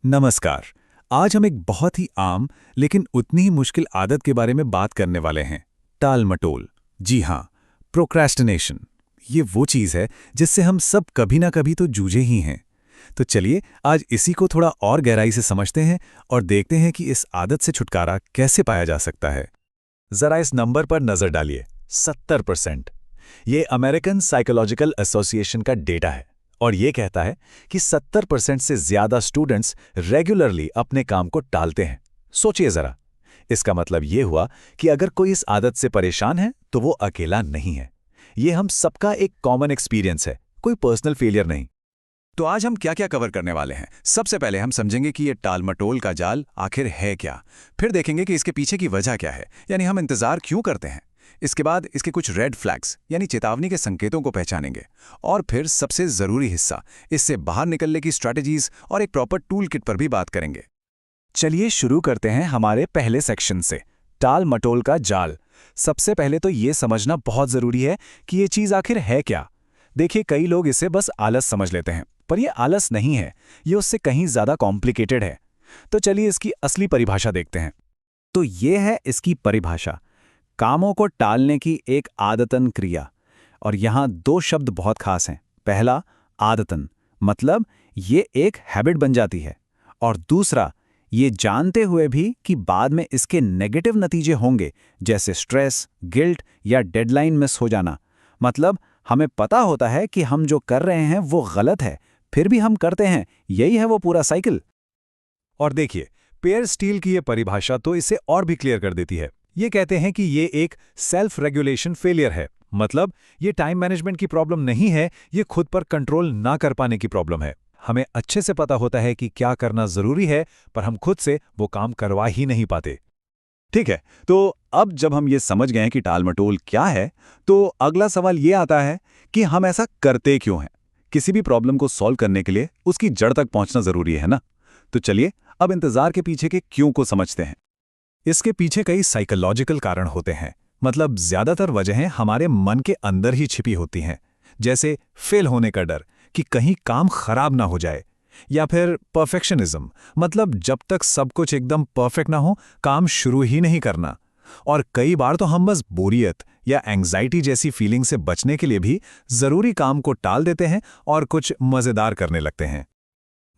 नमस्कार। आज हम एक बहुत ही आम लेकिन उतनी ही मुश्किल आदत के बारे में बात करने वाले हैं। टाल-मटोल। जी हाँ, प्रोक्रेस्टिनेशन। ये वो चीज़ है जिससे हम सब कभी ना कभी तो जूझे ही हैं। तो चलिए आज इसी को थोड़ा और गहराई से समझते हैं और देखते हैं कि इस आदत से छुटकारा कैसे पाया जा सकता है। जरा इस नंबर पर नजर डालिए, 70%। ये अमेरिकन साइकोलॉजिकल एसोसिएशन का डेटा है और ये कहता है कि 70% से ज्यादा स्टूडेंट्स रेगुलरली अपने काम को टालते हैं। सोचिए जरा, इसका मतलब ये हुआ कि अगर कोई इस आदत से परेशान है तो वो अकेला नहीं है। ये हम सबका एक कॉमन एक्सपीरियंस है, कोई पर्सनल फेलियर नहीं। तो आज हम क्या क्या कवर करने वाले हैं? सबसे पहले हम समझेंगे कि ये टाल-मटोल का जाल आखिर है क्या। फिर देखेंगे कि इसके पीछे की वजह क्या है, यानी हम इंतजार क्यों करते हैं। इसके बाद इसके कुछ रेड फ्लैग्स यानी चेतावनी के संकेतों को पहचानेंगे। और फिर सबसे जरूरी हिस्सा, इससे बाहर निकलने की स्ट्रैटेजीज और एक प्रॉपर टूल किट पर भी बात करेंगे। चलिए शुरू करते हैं हमारे पहले सेक्शन से, टाल-मटोल का जाल। सबसे पहले तो ये समझना बहुत जरूरी है कि ये चीज आखिर है क्या। देखिए, कई लोग इसे बस आलस समझ लेते हैं, पर यह आलस नहीं है, ये उससे कहीं ज्यादा कॉम्प्लिकेटेड है। तो चलिए इसकी असली परिभाषा देखते हैं। तो ये है इसकी परिभाषा, कामों को टालने की एक आदतन क्रिया। और यहाँ दो शब्द बहुत खास हैं। पहला, आदतन, मतलब ये एक हैबिट बन जाती है। और दूसरा, ये जानते हुए भी कि बाद में इसके नेगेटिव नतीजे होंगे, जैसे स्ट्रेस, गिल्ट या डेडलाइन मिस हो जाना। मतलब हमें पता होता है कि हम जो कर रहे हैं वो गलत है, फिर भी हम करते हैं। यही है वो पूरा साइकिल। और देखिए, पेयर स्टील की ये परिभाषा तो इसे और भी क्लियर कर देती है। ये कहते हैं कि ये एक सेल्फ रेगुलेशन फेलियर है। मतलब ये टाइम मैनेजमेंट की प्रॉब्लम नहीं है, ये खुद पर कंट्रोल ना कर पाने की प्रॉब्लम है। हमें अच्छे से पता होता है कि क्या करना जरूरी है, पर हम खुद से वो काम करवा ही नहीं पाते। ठीक है, तो अब जब हम ये समझ गए हैं कि टाल-मटोल क्या है, तो अगला सवाल ये आता है कि हम ऐसा करते क्यों हैं। किसी भी प्रॉब्लम को सॉल्व करने के लिए उसकी जड़ तक पहुंचना जरूरी है ना। तो चलिए अब इंतजार के पीछे के क्यों को समझते हैं। इसके पीछे कई साइकोलॉजिकल कारण होते हैं। मतलब ज्यादातर वजहें हमारे मन के अंदर ही छिपी होती हैं, जैसे फेल होने का डर कि कहीं काम खराब ना हो जाए, या फिर परफेक्शनिज्म, मतलब जब तक सब कुछ एकदम परफेक्ट ना हो काम शुरू ही नहीं करना। और कई बार तो हम बस बोरियत या एंग्जाइटी जैसी फीलिंग से बचने के लिए भी जरूरी काम को टाल देते हैं और कुछ मजेदार करने लगते हैं।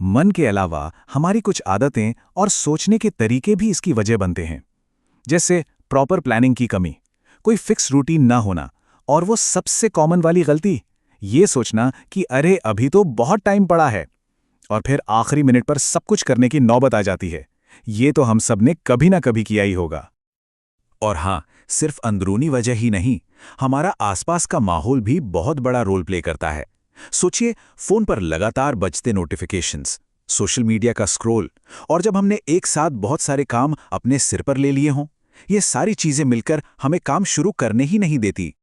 मन के अलावा हमारी कुछ आदतें और सोचने के तरीके भी इसकी वजह बनते हैं, जैसे प्रॉपर प्लानिंग की कमी, कोई फिक्स रूटीन ना होना, और वो सबसे कॉमन वाली गलती, ये सोचना कि अरे अभी तो बहुत टाइम पड़ा है, और फिर आखिरी मिनट पर सब कुछ करने की नौबत आ जाती है। ये तो हम सब ने कभी ना कभी किया ही होगा। और हाँ, सिर्फ अंदरूनी वजह ही नहीं, हमारा आसपास का माहौल भी बहुत बड़ा रोल प्ले करता है। सोचिए, फोन पर लगातार बजते नोटिफिकेशंस, सोशल मीडिया का स्क्रॉल, और जब हमने एक साथ बहुत सारे काम अपने सिर पर ले लिए हों, ये सारी चीजें मिलकर हमें काम शुरू करने ही नहीं देती।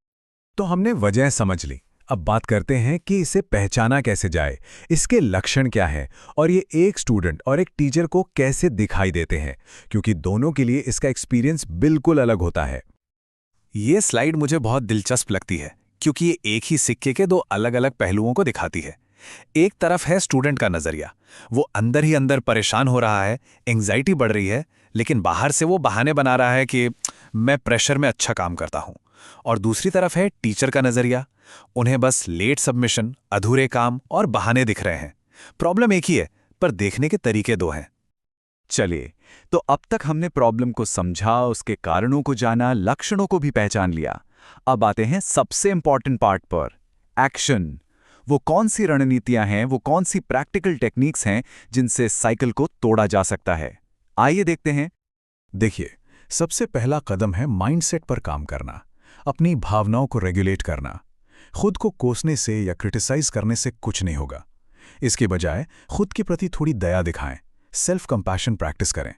तो हमने वजह समझ ली। अब बात करते हैं कि इसे पहचाना कैसे जाए, इसके लक्षण क्या हैं, और ये एक स्टूडेंट और एक टीचर को कैसे दिखाई देते हैं, क्योंकि दोनों के लिए इसका एक्सपीरियंस बिल्कुल अलग होता है। ये स्लाइड मुझे बहुत दिलचस्प लगती है, क्योंकि ये एक ही सिक्के के दो अलग अलग पहलुओं को दिखाती है। एक तरफ है स्टूडेंट का नजरिया, वो अंदर ही अंदर परेशान हो रहा है, एंग्जाइटी बढ़ रही है, लेकिन बाहर से वो बहाने बना रहा है कि मैं प्रेशर में अच्छा काम करता हूं। और दूसरी तरफ है टीचर का नजरिया, उन्हें बस लेट सबमिशन, अधूरे काम और बहाने दिख रहे हैं। प्रॉब्लम एक ही है, पर देखने के तरीके दो हैं। चलिए, तो अब तक हमने प्रॉब्लम को समझा, उसके कारणों को जाना, लक्षणों को भी पहचान लिया। अब आते हैं सबसे इंपॉर्टेंट पार्ट पर, एक्शन। वो कौन सी रणनीतियां हैं, वो कौन सी प्रैक्टिकल टेक्निक्स हैं जिनसे साइकिल को तोड़ा जा सकता है। आइए देखते हैं। देखिए, सबसे पहला कदम है माइंडसेट पर काम करना, अपनी भावनाओं को रेगुलेट करना। खुद को कोसने से या क्रिटिसाइज करने से कुछ नहीं होगा। इसके बजाय खुद के प्रति थोड़ी दया दिखाएं, सेल्फ कंपैशन प्रैक्टिस करें,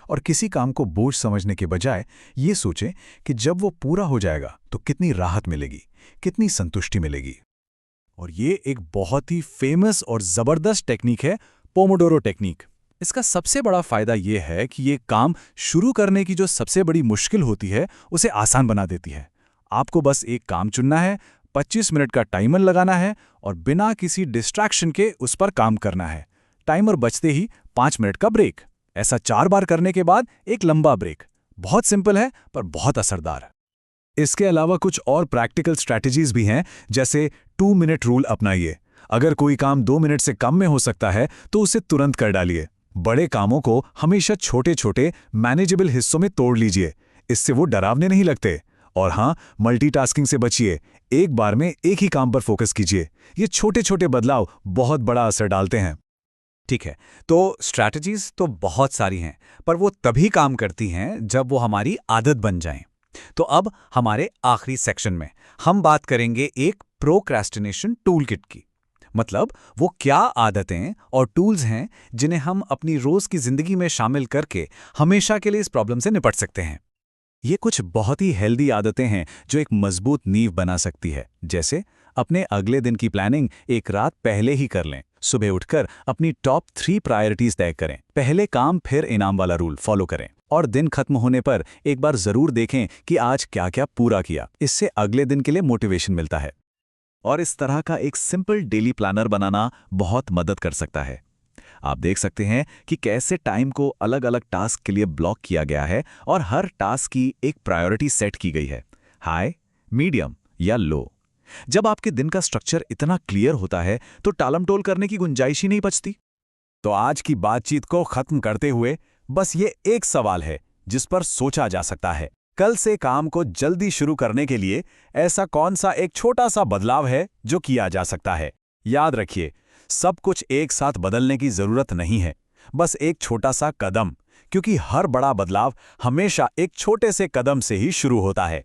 और किसी काम को बोझ समझने के बजाय ये सोचें कि जब वो पूरा हो जाएगा तो कितनी राहत मिलेगी, कितनी संतुष्टि मिलेगी। और ये एक बहुत ही फेमस और ज़बरदस्त टेक्निक है, पोमोडोरो टेक्निक। इसका सबसे बड़ा फायदा ये है कि ये काम शुरू करने की जो सबसे बड़ी मुश्किल होती है उसे आसान बना देती है। आपको बस एक काम चुनना है, 25 मिनट का टाइमर लगाना है और बिना किसी डिस्ट्रैक्शन के उस पर काम करना है। टाइमर बजते ही 5 मिनट का ब्रेक। ऐसा 4 बार करने के बाद एक लंबा ब्रेक। बहुत सिंपल है पर बहुत असरदार। इसके अलावा कुछ और प्रैक्टिकल स्ट्रैटेजीज भी हैं, जैसे 2 मिनट रूल अपनाइए। अगर कोई काम 2 मिनट से कम में हो सकता है तो उसे तुरंत कर डालिए। बड़े कामों को हमेशा छोटे छोटे मैनेजेबल हिस्सों में तोड़ लीजिए, इससे वो डरावने नहीं लगते। और हाँ, मल्टीटास्किंग से बचिए। एक बार में एक ही काम पर फोकस कीजिए। ये छोटे छोटे बदलाव बहुत बड़ा असर डालते हैं। ठीक है, तो स्ट्रैटेजीज तो बहुत सारी हैं, पर वो तभी काम करती हैं जब वो हमारी आदत बन जाएं। तो अब हमारे आखिरी सेक्शन में हम बात करेंगे एक प्रोक्रेस्टिनेशन टूल किट की। मतलब वो क्या आदतें और टूल्स हैं जिन्हें हम अपनी रोज की जिंदगी में शामिल करके हमेशा के लिए इस प्रॉब्लम से निपट सकते हैं। ये कुछ बहुत ही हेल्दी आदतें हैं जो एक मजबूत नींव बना सकती है। जैसे अपने अगले दिन की प्लानिंग एक रात पहले ही कर लें। सुबह उठकर अपनी टॉप 3 प्रायोरिटीज तय करें। पहले काम फिर इनाम वाला रूल फॉलो करें। और दिन खत्म होने पर एक बार जरूर देखें कि आज क्या क्या पूरा किया। इससे अगले दिन के लिए मोटिवेशन मिलता है। और इस तरह का एक सिंपल डेली प्लानर बनाना बहुत मदद कर सकता है। आप देख सकते हैं कि कैसे टाइम को अलग अलग टास्क के लिए ब्लॉक किया गया है और हर टास्क की एक प्रायोरिटी सेट की गई है, हाई, मीडियम या लो। जब आपके दिन का स्ट्रक्चर इतना क्लियर होता है तो टालमटोल करने की गुंजाइश ही नहीं बचती। तो आज की बातचीत को खत्म करते हुए बस ये एक सवाल है जिस पर सोचा जा सकता है। कल से काम को जल्दी शुरू करने के लिए ऐसा कौन सा एक छोटा सा बदलाव है जो किया जा सकता है? याद रखिए, सब कुछ एक साथ बदलने की जरूरत नहीं है, बस एक छोटा सा कदम, क्योंकि हर बड़ा बदलाव हमेशा एक छोटे से कदम से ही शुरू होता है।